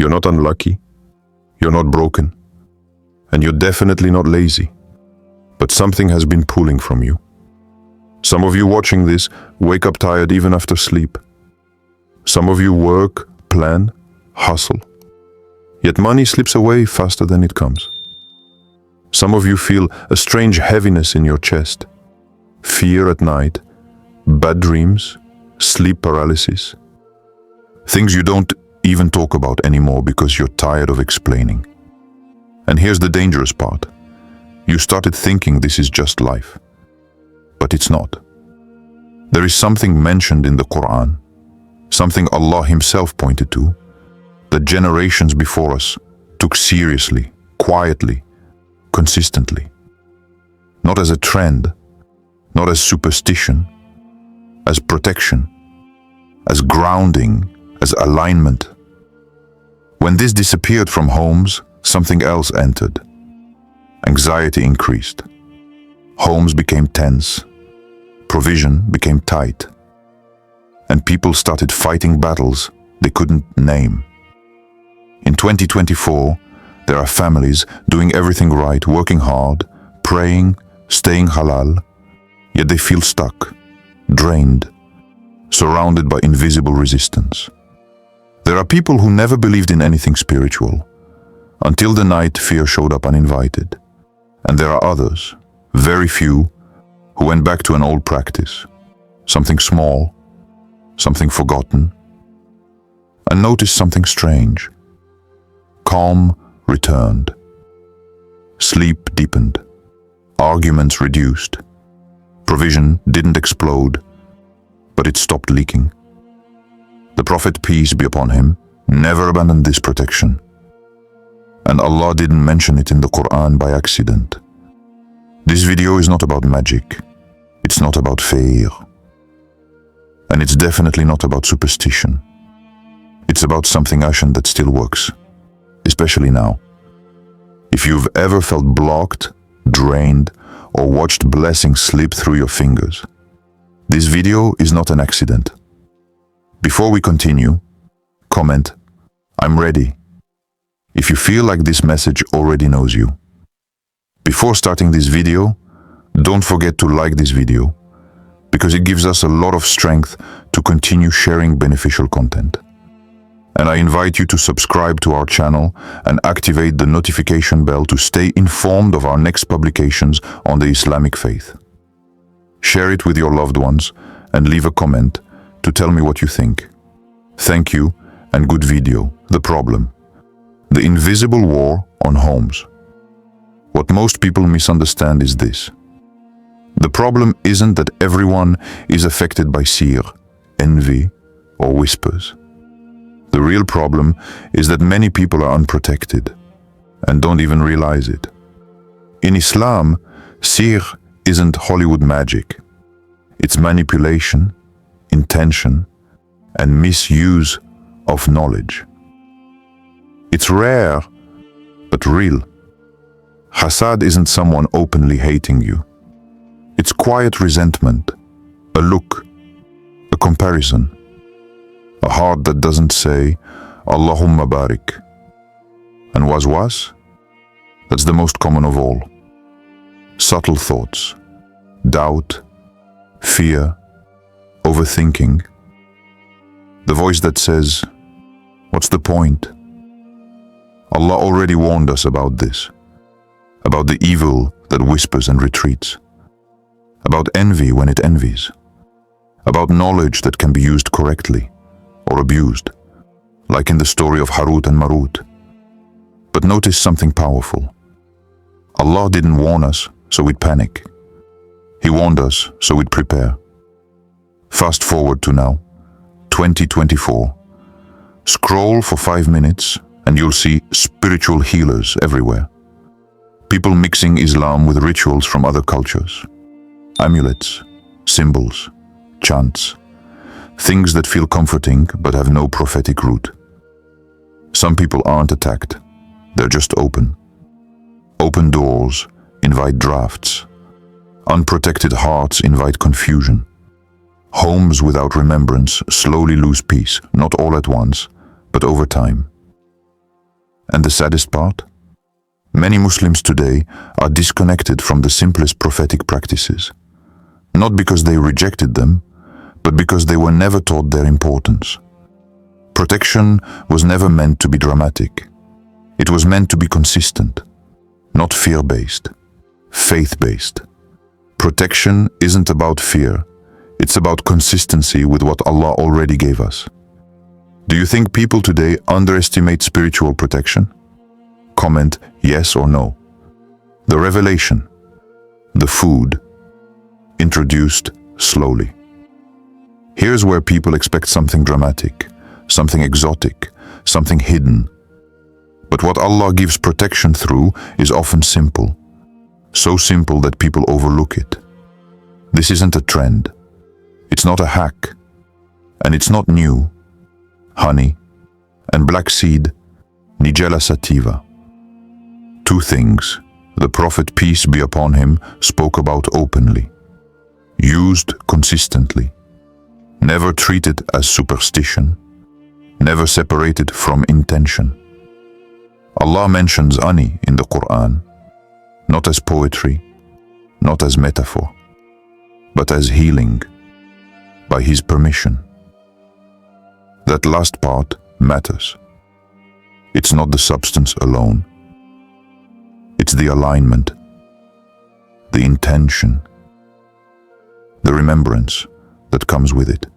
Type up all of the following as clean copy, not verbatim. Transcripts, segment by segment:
You're not unlucky. You're not broken. And you're definitely not lazy. But something has been pulling from you. Some of you watching this wake up tired even after sleep. Some of you work, plan, hustle. Yet money slips away faster than it comes. Some of you feel a strange heaviness in your chest, fear at night, bad dreams, sleep paralysis. Things you don't even talk about anymore because you're tired of explaining. And here's the dangerous part. You started thinking this is just life. But it's not. There is something mentioned in the Qur'an, something Allah Himself pointed to, that generations before us took seriously, quietly, consistently. Not as a trend, not as superstition, as protection, as grounding, as alignment. When this disappeared from homes, something else entered. Anxiety increased. Homes became tense. Provision became tight. And people started fighting battles they couldn't name. In 2024, there are families doing everything right, working hard, praying, staying halal, yet they feel stuck, drained, surrounded by invisible resistance. There are people who never believed in anything spiritual, until the night fear showed up uninvited. And there are others, very few, who went back to an old practice, something small, something forgotten, and noticed something strange. Calm returned. Sleep deepened. Arguments reduced. Provision didn't explode, but it stopped leaking. The Prophet, peace be upon him, never abandoned this protection. And Allah didn't mention it in the Qur'an by accident. This video is not about magic. It's not about fear. And it's definitely not about superstition. It's about something ancient that still works, especially now. If you've ever felt blocked, drained, or watched blessings slip through your fingers, this video is not an accident. Before we continue, comment, "I'm ready," if you feel like this message already knows you. Before starting this video, don't forget to like this video, because it gives us a lot of strength to continue sharing beneficial content. And I invite you to subscribe to our channel and activate the notification bell to stay informed of our next publications on the Islamic faith. Share it with your loved ones and leave a comment to tell me what you think. Thank you and good video. The problem: the invisible war on homes. What most people misunderstand is this. The problem isn't that everyone is affected by sihr, envy, or whispers. The real problem is that many people are unprotected and don't even realize it. In Islam, sihr isn't Hollywood magic. It's manipulation, intention, and misuse of knowledge. It's rare, but real. Hasad isn't someone openly hating you. It's quiet resentment, a look, a comparison, a heart that doesn't say, Allahumma barik. And waswas? That's the most common of all. Subtle thoughts, doubt, fear, overthinking. The voice that says, what's the point? Allah already warned us about this, about the evil that whispers and retreats, about envy when it envies, about knowledge that can be used correctly or abused, like in the story of Harut and Marut. But notice something powerful. Allah didn't warn us so we'd panic. He warned us so we'd prepare. Fast forward to now, 2024. Scroll for 5 minutes and you'll see spiritual healers everywhere. People mixing Islam with rituals from other cultures. Amulets, symbols, chants, things that feel comforting but have no prophetic root. Some people aren't attacked, they're just open. Open doors invite drafts. Unprotected hearts invite confusion. Homes without remembrance slowly lose peace, not all at once, but over time. And the saddest part? Many Muslims today are disconnected from the simplest prophetic practices. Not because they rejected them, but because they were never taught their importance. Protection was never meant to be dramatic. It was meant to be consistent, not fear-based, faith-based. Protection isn't about fear, it's about consistency with what Allah already gave us. Do you think people today underestimate spiritual protection? Comment yes or no. The revelation, the food, introduced slowly. Here's where people expect something dramatic, something exotic, something hidden. But what Allah gives protection through is often simple. So simple that people overlook it. This isn't a trend. It's not a hack. And it's not new. Honey and black seed, Nigella sativa. Two things the Prophet, peace be upon him, spoke about openly. Used consistently. Never treated as superstition. Never separated from intention. Allah mentions honey in the Qur'an, not as poetry, not as metaphor, but as healing, by His permission. That last part matters. It's not the substance alone. It's the alignment, the intention, the remembrance that comes with it.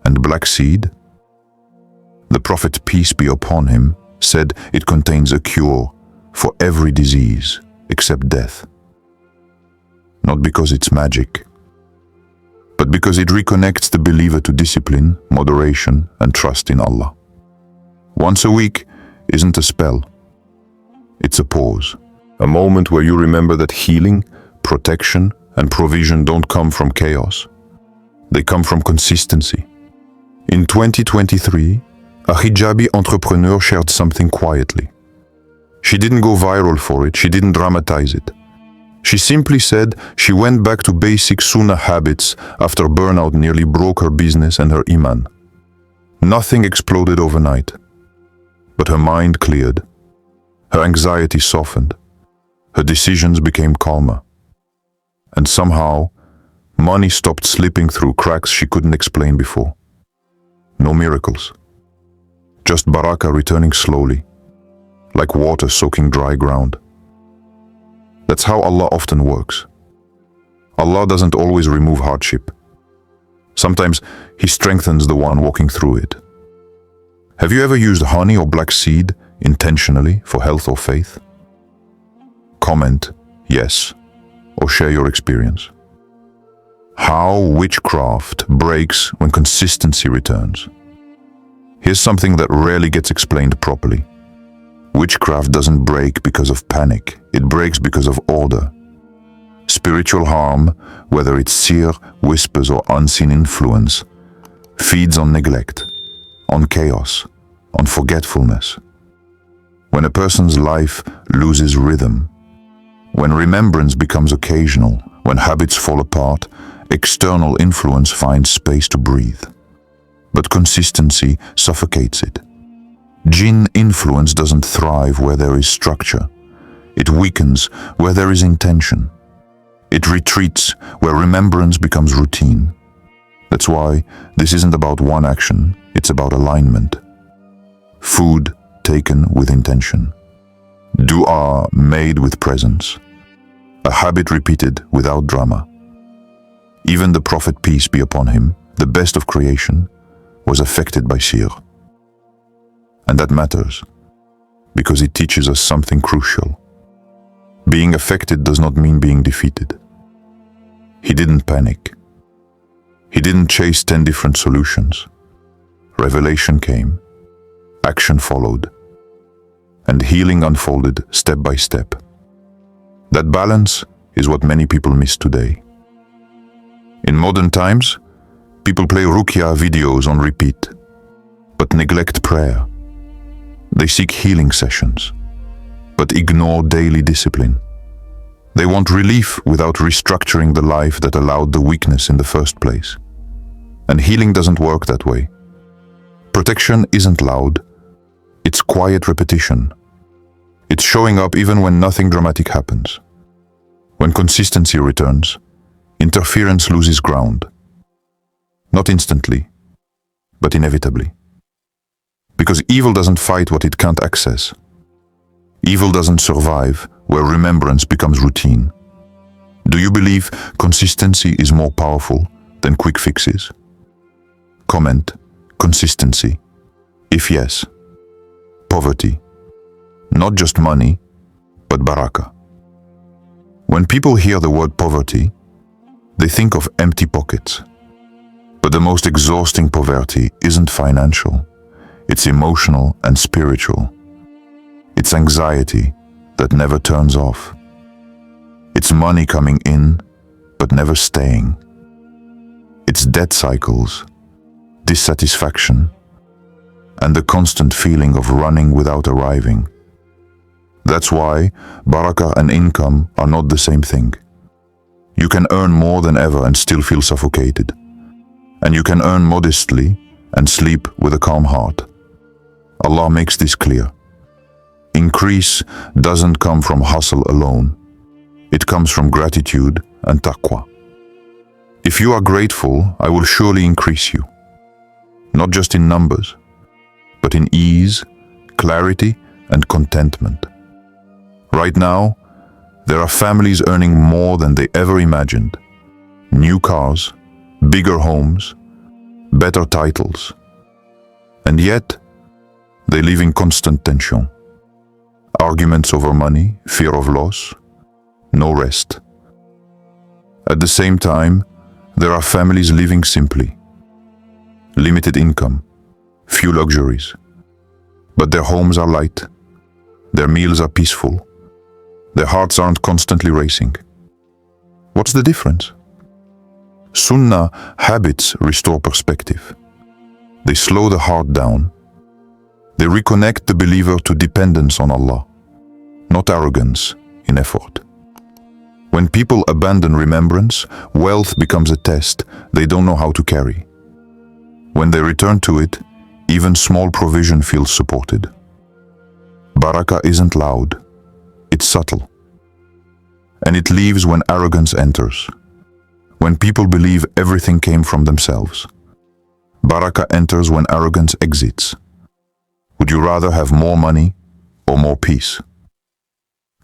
And black seed? The Prophet, peace be upon him, said it contains a cure for every disease except death. Not because it's magic, but because it reconnects the believer to discipline, moderation, and trust in Allah. Once a week isn't a spell. It's a pause, a moment where you remember that healing, protection, and provision don't come from chaos. They come from consistency. In 2023, a hijabi entrepreneur shared something quietly. She didn't go viral for it, she didn't dramatize it. She simply said she went back to basic sunnah habits after burnout nearly broke her business and her iman. Nothing exploded overnight, but her mind cleared. Her anxiety softened. Her decisions became calmer. And somehow, money stopped slipping through cracks she couldn't explain before. No miracles. Just Barakah returning slowly, like water soaking dry ground. That's how Allah often works. Allah doesn't always remove hardship. Sometimes He strengthens the one walking through it. Have you ever used honey or black seed intentionally for health or faith? Comment yes, or share your experience. How witchcraft breaks when consistency returns. Here's something that rarely gets explained properly. Witchcraft doesn't break because of panic, it breaks because of order. Spiritual harm, whether it's sihr, whispers, or unseen influence, feeds on neglect, on chaos, on forgetfulness. When a person's life loses rhythm, when remembrance becomes occasional, when habits fall apart, external influence finds space to breathe. But consistency suffocates it. Jinn influence doesn't thrive where there is structure. It weakens where there is intention. It retreats where remembrance becomes routine. That's why this isn't about one action, it's about alignment. Food taken with intention. Dua made with presence. A habit repeated without drama. Even the Prophet, peace be upon him, the best of creation, was affected by sihr. And that matters, because it teaches us something crucial. Being affected does not mean being defeated. He didn't panic. He didn't chase 10 different solutions. Revelation came, action followed, and healing unfolded step by step. That balance is what many people miss today. In modern times, people play Ruqyah videos on repeat, but neglect prayer. They seek healing sessions, but ignore daily discipline. They want relief without restructuring the life that allowed the weakness in the first place. And healing doesn't work that way. Protection isn't loud, it's quiet repetition. It's showing up even when nothing dramatic happens. When consistency returns, interference loses ground. Not instantly, but inevitably. Because evil doesn't fight what it can't access. Evil doesn't survive where remembrance becomes routine. Do you believe consistency is more powerful than quick fixes? Comment, consistency. If yes, poverty. Not just money, but barakah. When people hear the word poverty, they think of empty pockets. But the most exhausting poverty isn't financial. It's emotional and spiritual. It's anxiety that never turns off. It's money coming in, but never staying. It's debt cycles, dissatisfaction, and the constant feeling of running without arriving. That's why barakah and income are not the same thing. You can earn more than ever and still feel suffocated. And you can earn modestly and sleep with a calm heart. Allah makes this clear. Increase doesn't come from hustle alone. It comes from gratitude and taqwa. If you are grateful, I will surely increase you. Not just in numbers, but in ease, clarity, and contentment. Right now, there are families earning more than they ever imagined. New cars, bigger homes, better titles. And yet, they live in constant tension. Arguments over money, fear of loss, no rest. At the same time, there are families living simply. Limited income, few luxuries. But their homes are light, their meals are peaceful, their hearts aren't constantly racing. What's the difference? Sunnah habits restore perspective. They slow the heart down. They reconnect the believer to dependence on Allah, not arrogance in effort. When people abandon remembrance, wealth becomes a test they don't know how to carry. When they return to it, even small provision feels supported. Barakah isn't loud, it's subtle. And it leaves when arrogance enters. When people believe everything came from themselves. Barakah enters when arrogance exits. Would you rather have more money or more peace?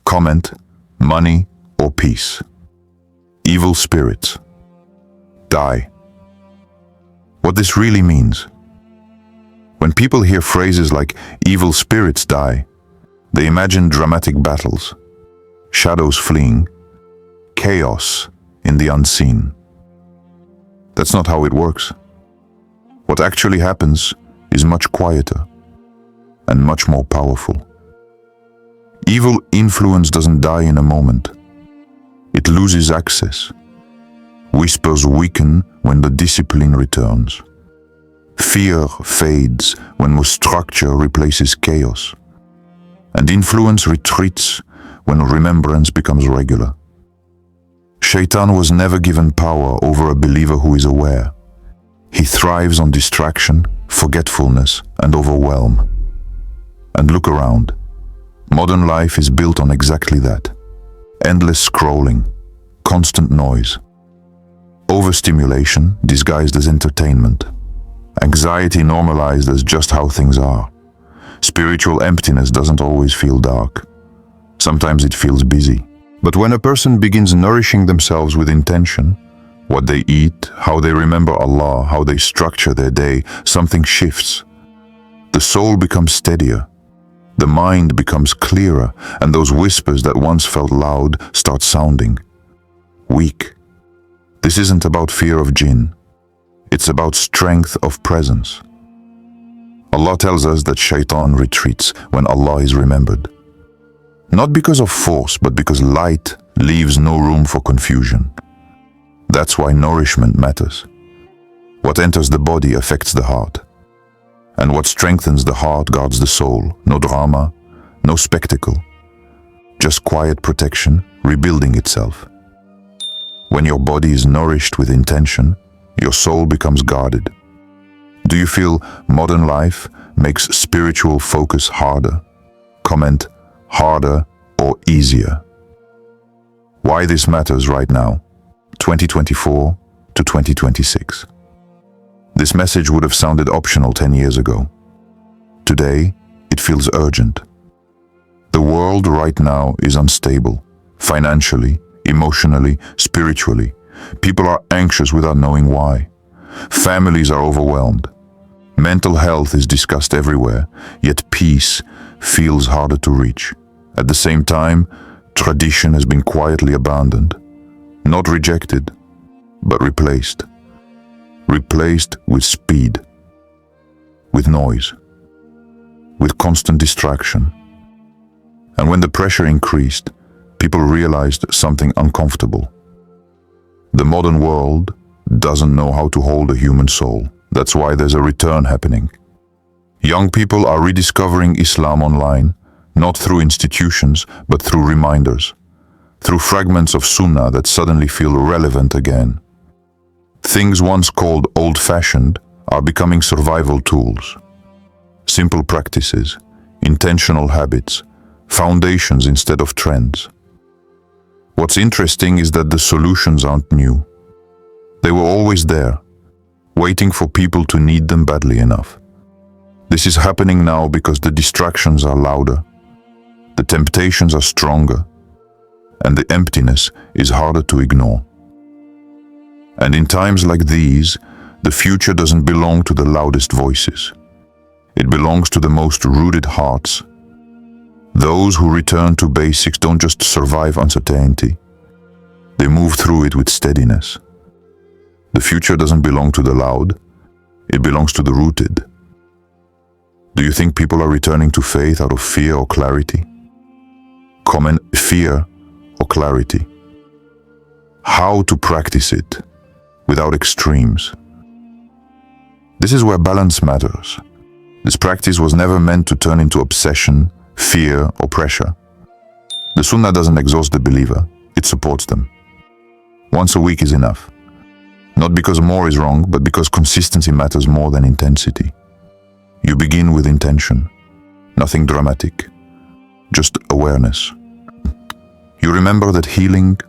Comment, money or peace. Evil spirits. Die. What this really means. When people hear phrases like evil spirits die, they imagine dramatic battles, shadows fleeing, chaos in the unseen. That's not how it works. What actually happens is much quieter and much more powerful. Evil influence doesn't die in a moment. It loses access. Whispers weaken when the discipline returns. Fear fades when more structure replaces chaos. And influence retreats when remembrance becomes regular. Shaitan was never given power over a believer who is aware. He thrives on distraction, forgetfulness, and overwhelm. And look around. Modern life is built on exactly that. Endless scrolling, constant noise. Overstimulation disguised as entertainment. Anxiety normalized as just how things are. Spiritual emptiness doesn't always feel dark. Sometimes it feels busy. But when a person begins nourishing themselves with intention, what they eat, how they remember Allah, how they structure their day, something shifts. The soul becomes steadier. The mind becomes clearer, and those whispers that once felt loud start sounding weak. This isn't about fear of jinn. It's about strength of presence. Allah tells us that shaitan retreats when Allah is remembered. Not because of force, but because light leaves no room for confusion. That's why nourishment matters. What enters the body affects the heart. And what strengthens the heart guards the soul. No drama, no spectacle. Just quiet protection, rebuilding itself. When your body is nourished with intention, your soul becomes guarded. Do you feel modern life makes spiritual focus harder? Comment harder or easier. Why this matters right now, 2024 to 2026. This message would have sounded optional 10 years ago. Today, it feels urgent. The world right now is unstable, financially, emotionally, spiritually. People are anxious without knowing why. Families are overwhelmed. Mental health is discussed everywhere, yet peace feels harder to reach. At the same time, tradition has been quietly abandoned. Not rejected, but replaced. Replaced with speed, with noise, with constant distraction. And when the pressure increased, people realized something uncomfortable. The modern world doesn't know how to hold a human soul. That's why there's a return happening. Young people are rediscovering Islam online, not through institutions, but through reminders, through fragments of Sunnah that suddenly feel relevant again. Things once called old-fashioned are becoming survival tools. Simple practices, intentional habits, foundations instead of trends. What's interesting is that the solutions aren't new. They were always there, waiting for people to need them badly enough. This is happening now because the distractions are louder, the temptations are stronger, and the emptiness is harder to ignore. And in times like these, the future doesn't belong to the loudest voices. It belongs to the most rooted hearts. Those who return to basics don't just survive uncertainty. They move through it with steadiness. The future doesn't belong to the loud. It belongs to the rooted. Do you think people are returning to faith out of fear or clarity? Comment fear or clarity. How to practice it without extremes. This is where balance matters. This practice was never meant to turn into obsession, fear, or pressure. The Sunnah doesn't exhaust the believer, it supports them. Once a week is enough. Not because more is wrong, but because consistency matters more than intensity. You begin with intention, nothing dramatic, just awareness. You remember that healing,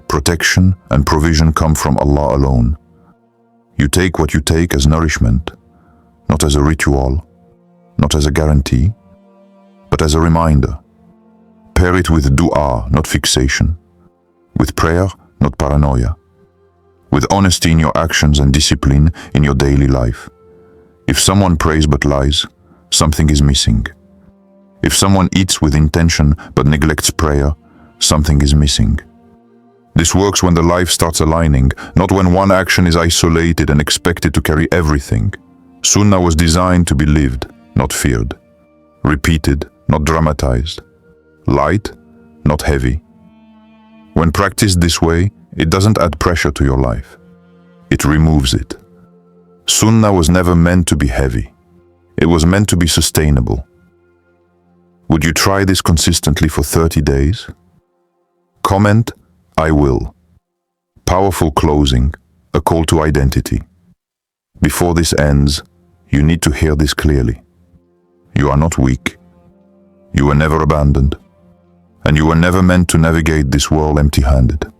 protection, and provision come from Allah alone. You take what you take as nourishment, not as a ritual, not as a guarantee, but as a reminder. Pair it with dua, not fixation, with prayer, not paranoia, with honesty in your actions and discipline in your daily life. If someone prays but lies, something is missing. If someone eats with intention but neglects prayer, something is missing. This works when the life starts aligning, not when one action is isolated and expected to carry everything. Sunnah was designed to be lived, not feared. Repeated, not dramatized. Light, not heavy. When practiced this way, it doesn't add pressure to your life. It removes it. Sunnah was never meant to be heavy. It was meant to be sustainable. Would you try this consistently for 30 days? Comment, I will. Powerful closing, a call to identity. Before this ends, you need to hear this clearly. You are not weak. You were never abandoned. And you were never meant to navigate this world empty-handed.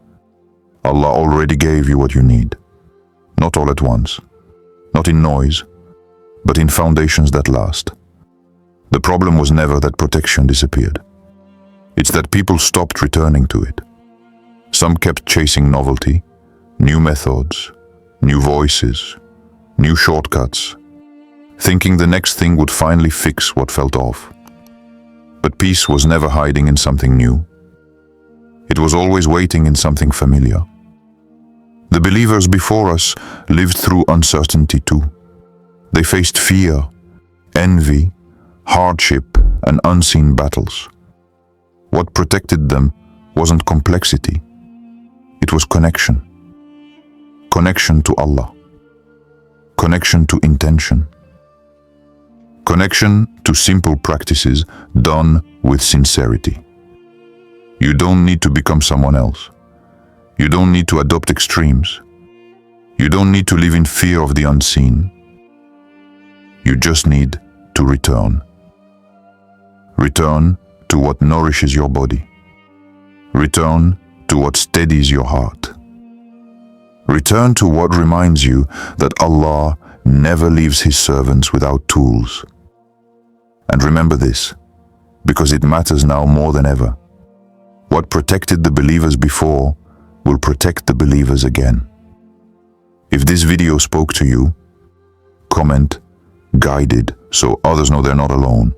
Allah already gave you what you need. Not all at once. Not in noise, but in foundations that last. The problem was never that protection disappeared. It's that people stopped returning to it. Some kept chasing novelty, new methods, new voices, new shortcuts, thinking the next thing would finally fix what felt off. But peace was never hiding in something new. It was always waiting in something familiar. The believers before us lived through uncertainty too. They faced fear, envy, hardship, and unseen battles. What protected them wasn't complexity. It was connection. Connection to Allah. Connection to intention. Connection to simple practices done with sincerity. You don't need to become someone else. You don't need to adopt extremes. You don't need to live in fear of the unseen. You just need to return. Return to what nourishes your body. Return to what steadies your heart. Return to what reminds you that Allah never leaves His servants without tools. And remember this, because it matters now more than ever. What protected the believers before will protect the believers again. If this video spoke to you, comment "guided" so others know they're not alone.